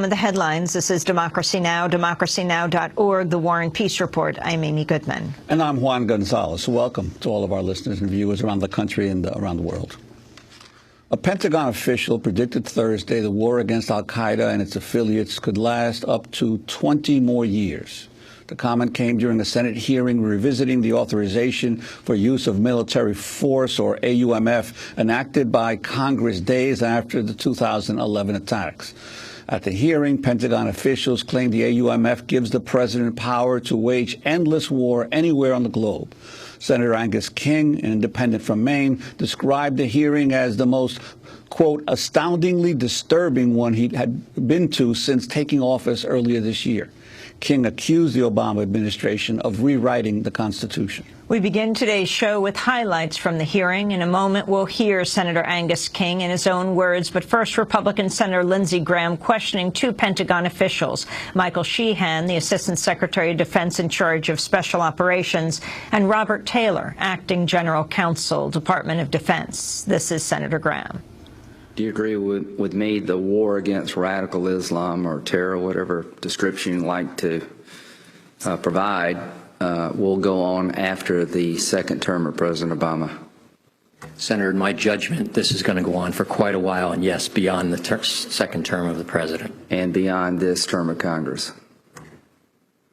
The headlines. This is Democracy Now!, democracynow.org, The War and Peace Report. I'm Amy Goodman. And I'm Juan Gonzalez. Welcome to all of our listeners and viewers around the country and around the world. A Pentagon official predicted Thursday the war against al-Qaeda and its affiliates could last up to 20 more years. The comment came during a Senate hearing revisiting the authorization for use of military force, or AUMF, enacted by Congress days after the 2011 attacks. At the hearing, Pentagon officials claimed the AUMF gives the president power to wage endless war anywhere on the globe. Senator Angus King, an independent from Maine, described the hearing as the most, quote, astoundingly disturbing one he had been to since taking office earlier this year. King accused the Obama administration of rewriting the Constitution. We begin today's show with highlights from the hearing. In a moment, we'll hear Senator Angus King in his own words. But first, Republican Senator Lindsey Graham questioning two Pentagon officials, Michael Sheehan, the Assistant Secretary of Defense in charge of Special Operations, and Robert Taylor, Acting General Counsel, Department of Defense. This is Senator Graham. Do you agree with me the war against radical Islam or terror, whatever description you like to provide, will go on after the second term of President Obama? Senator, in my judgment, this is going to go on for quite a while, and yes, beyond the second term of the president. And beyond this term of Congress?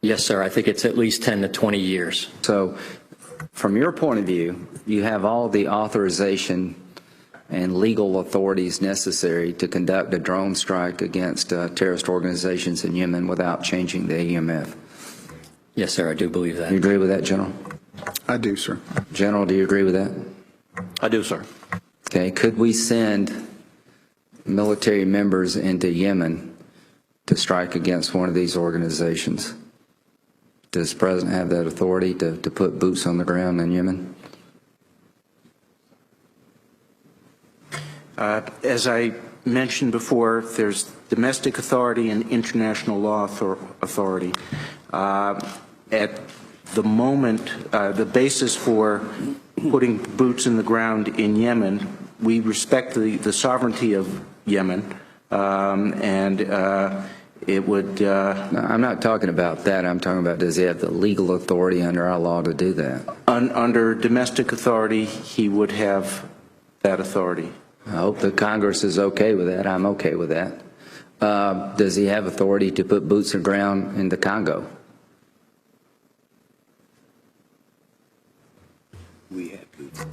Yes, sir. I think it's at least 10 to 20 years. So from your point of view, you have all the authorization and legal authorities necessary to conduct a drone strike against terrorist organizations in Yemen without changing the AUMF? Yes, sir, I do believe that. You agree with that, General? I do, sir. General, do you agree with that? I do, sir. Okay, could we send military members into Yemen to strike against one of these organizations? Does the President have that authority to put boots on the ground in Yemen? As I mentioned before, there's domestic authority and international law authority. At the moment, the basis for putting boots in the ground in Yemen, we respect the sovereignty of Yemen, and it would... No, I'm not talking about that. I'm talking about, does he have the legal authority under our law to do that? Under domestic authority, he would have that authority. I hope the Congress is okay with that. I'm okay with that. Does he have authority to put boots on the ground in the Congo?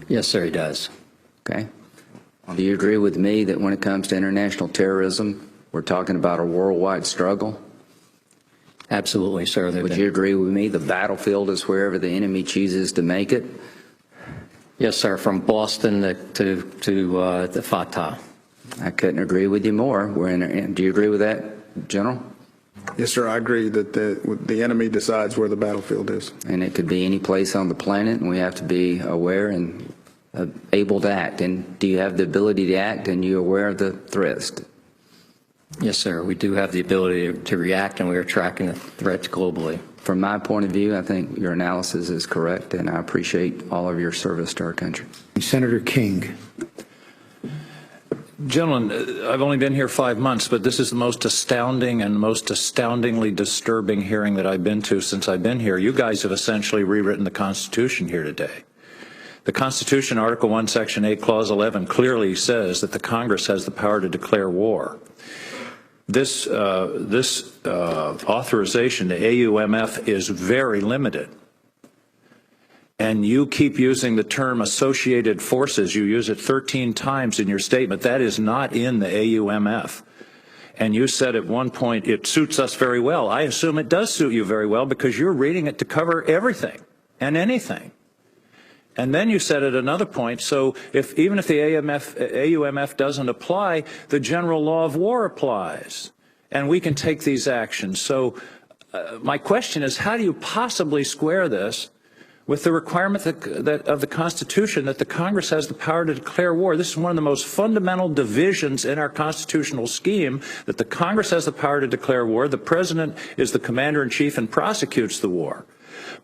Yes, sir, he does. Okay. Do you agree with me that when it comes to international terrorism, we're talking about a worldwide struggle? Absolutely, sir. Would you agree with me the battlefield is wherever the enemy chooses to make it? Yes, sir, from Boston to the Fatah. I couldn't agree with you more. Do you agree with that, General? Yes, sir. I agree that the enemy decides where the battlefield is. And it could be any place on the planet, and we have to be aware and able to act. And do you have the ability to act, and you're aware of the threats? Yes, sir. We do have the ability to react, and we are tracking the threats globally. From my point of view, I think your analysis is correct, and I appreciate all of your service to our country. Senator King. Gentlemen, I've only been here 5 months, but this is the most astounding and most astoundingly disturbing hearing that I've been to since I've been here. You guys have essentially rewritten the Constitution here today. The Constitution, Article 1, Section 8, Clause 11, clearly says that the Congress has the power to declare war. This authorization, the AUMF, is very limited. And you keep using the term associated forces. You use it 13 times in your statement. That is not in the AUMF. And you said at one point, it suits us very well. I assume it does suit you very well because you're reading it to cover everything and anything. And then you said at another point, so even if the AUMF doesn't apply, the general law of war applies, and we can take these actions. So my question is, how do you possibly square this with the requirement of the Constitution that the Congress has the power to declare war? This is one of the most fundamental divisions in our constitutional scheme, that the Congress has the power to declare war. The President is the commander-in-chief and prosecutes the war.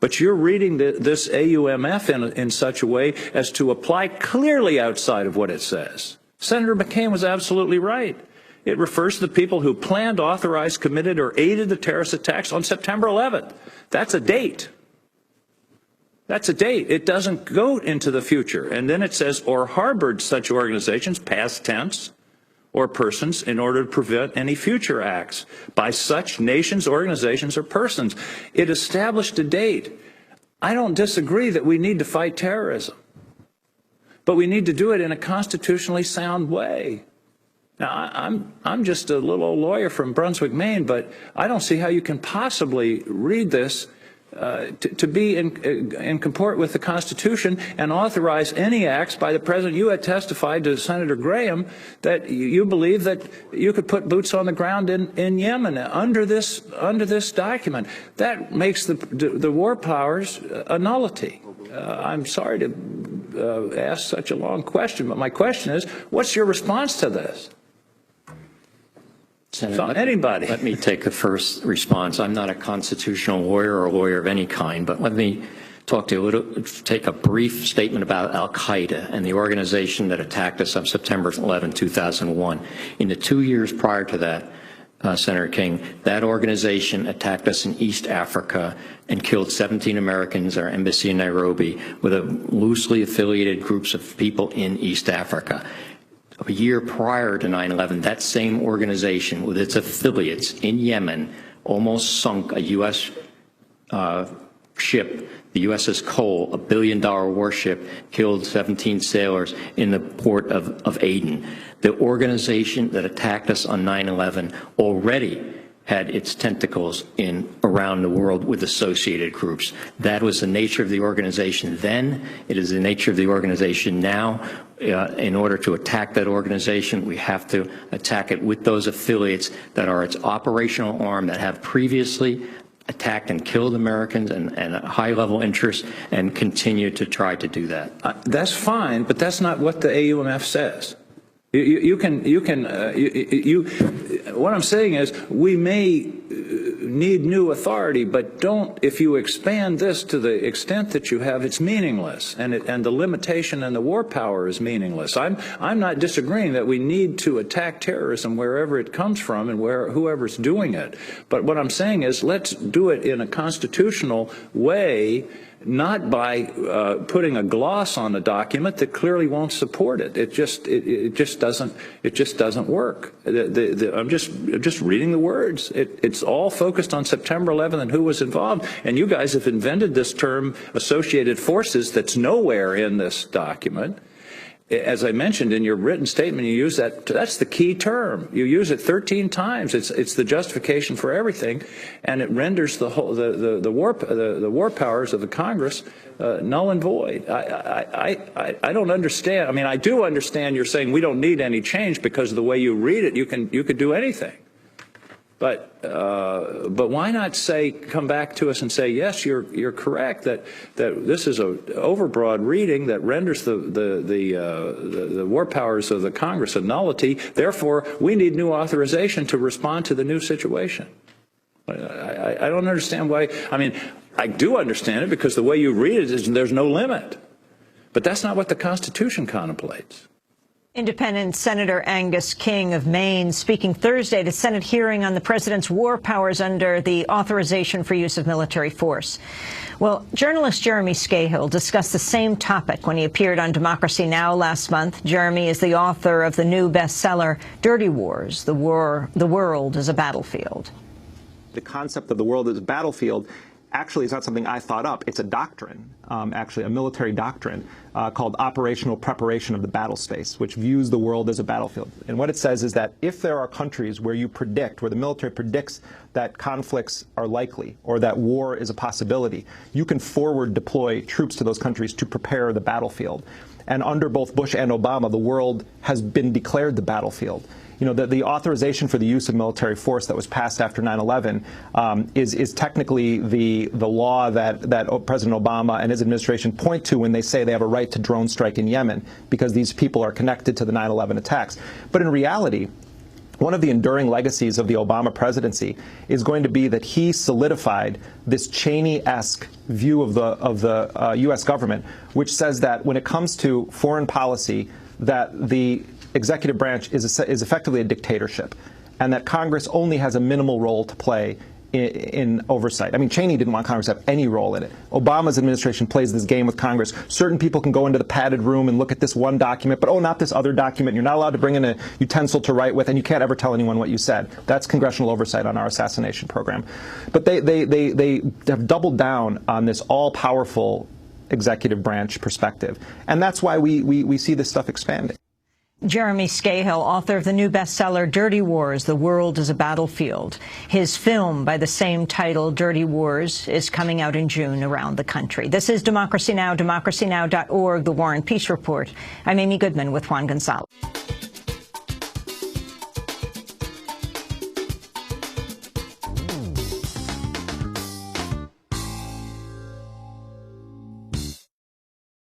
But you're reading this AUMF in such a way as to apply clearly outside of what it says. Senator McCain was absolutely right. It refers to the people who planned, authorized, committed, or aided the terrorist attacks on September 11th. That's a date. That's a date. It doesn't go into the future. And then it says, or harbored such organizations, past tense, or persons in order to prevent any future acts by such nations, organizations, or persons. It established a date. I don't disagree that we need to fight terrorism, but we need to do it in a constitutionally sound way. Now, I'm just a little old lawyer from Brunswick, Maine, but I don't see how you can possibly read this to be in comport with the Constitution and authorize any acts by the President. You had testified to Senator Graham that you believe that you could put boots on the ground in Yemen under this document. That makes the war powers a nullity. I'm sorry to ask such a long question, but my question is, what's your response to this? Senator, anybody. Let me take the first response. I'm not a constitutional lawyer or a lawyer of any kind, but let me take a brief statement about al-Qaeda and the organization that attacked us on September 11, 2001. In the 2 years prior to that, Senator King, that organization attacked us in East Africa and killed 17 Americans at our embassy in Nairobi with loosely affiliated groups of people in East Africa. A year prior to 9/11, that same organization with its affiliates in Yemen almost sunk a U.S. ship, the USS Cole, a $1 billion warship, killed 17 sailors in the port of Aden. The organization that attacked us on 9/11 already had its tentacles around the world with associated groups. That was the nature of the organization then. It is the nature of the organization now. In order to attack that organization, we have to attack it with those affiliates that are its operational arm, that have previously attacked and killed Americans and a high-level interest, and continue to try to do that. That's fine, but that's not what the AUMF says. What I'm saying is, we may need new authority, but if you expand this to the extent that you have, it's meaningless, and the limitation and the war power is meaningless. I'm not disagreeing that we need to attack terrorism wherever it comes from and whoever's doing it. But what I'm saying is, let's do it in a constitutional way, not by putting a gloss on a document that clearly won't support it. It just doesn't work. I'm just reading the words. It's all focused on September 11th and who was involved. And you guys have invented this term, associated forces, that's nowhere in this document. As I mentioned in your written statement, you use that. That's the key term. You use it 13 times. It's the justification for everything, and it renders the whole the war powers of the Congress null and void. I don't understand. I mean, I do understand you're saying we don't need any change because of the way you read it. You could do anything. But why not come back to us and say, yes, you're correct that this is an overbroad reading that renders the war powers of the Congress a nullity. Therefore, we need new authorization to respond to the new situation. I don't understand why. I mean, I do understand it because the way you read it is there's no limit. But that's not what the Constitution contemplates. Independent Senator Angus King of Maine speaking Thursday at a Senate hearing on the president's war powers under the authorization for use of military force. Well, journalist Jeremy Scahill discussed the same topic when he appeared on Democracy Now! Last month. Jeremy is the author of the new bestseller, Dirty Wars, The World is a Battlefield. The concept of the world as a battlefield actually is not something I thought up. It's a doctrine, actually a military doctrine called operational preparation of the battle space, which views the world as a battlefield. And what it says is that if there are countries where the military predicts that conflicts are likely or that war is a possibility, you can forward deploy troops to those countries to prepare the battlefield. And under both Bush and Obama, the world has been declared the battlefield. You know, the authorization for the use of military force that was passed after 9/11 is technically the law that President Obama and his administration point to when they say they have a right to drone strike in Yemen because these people are connected to the 9/11 attacks. But in reality, one of the enduring legacies of the Obama presidency is going to be that he solidified this Cheney-esque view of the U.S. government, which says that when it comes to foreign policy, that the executive branch is effectively a dictatorship, and that Congress only has a minimal role to play in oversight. I mean, Cheney didn't want Congress to have any role in it. Obama's administration plays this game with Congress. Certain people can go into the padded room and look at this one document, but not this other document. You're not allowed to bring in a utensil to write with, and you can't ever tell anyone what you said. That's congressional oversight on our assassination program. But they have doubled down on this all-powerful executive branch perspective, and that's why we see this stuff expanding. Jeremy Scahill, author of the new bestseller Dirty Wars, The World is a Battlefield. His film by the same title, Dirty Wars, is coming out in June around the country. This is Democracy Now!, democracynow.org, The War and Peace Report. I'm Amy Goodman with Juan Gonzalez.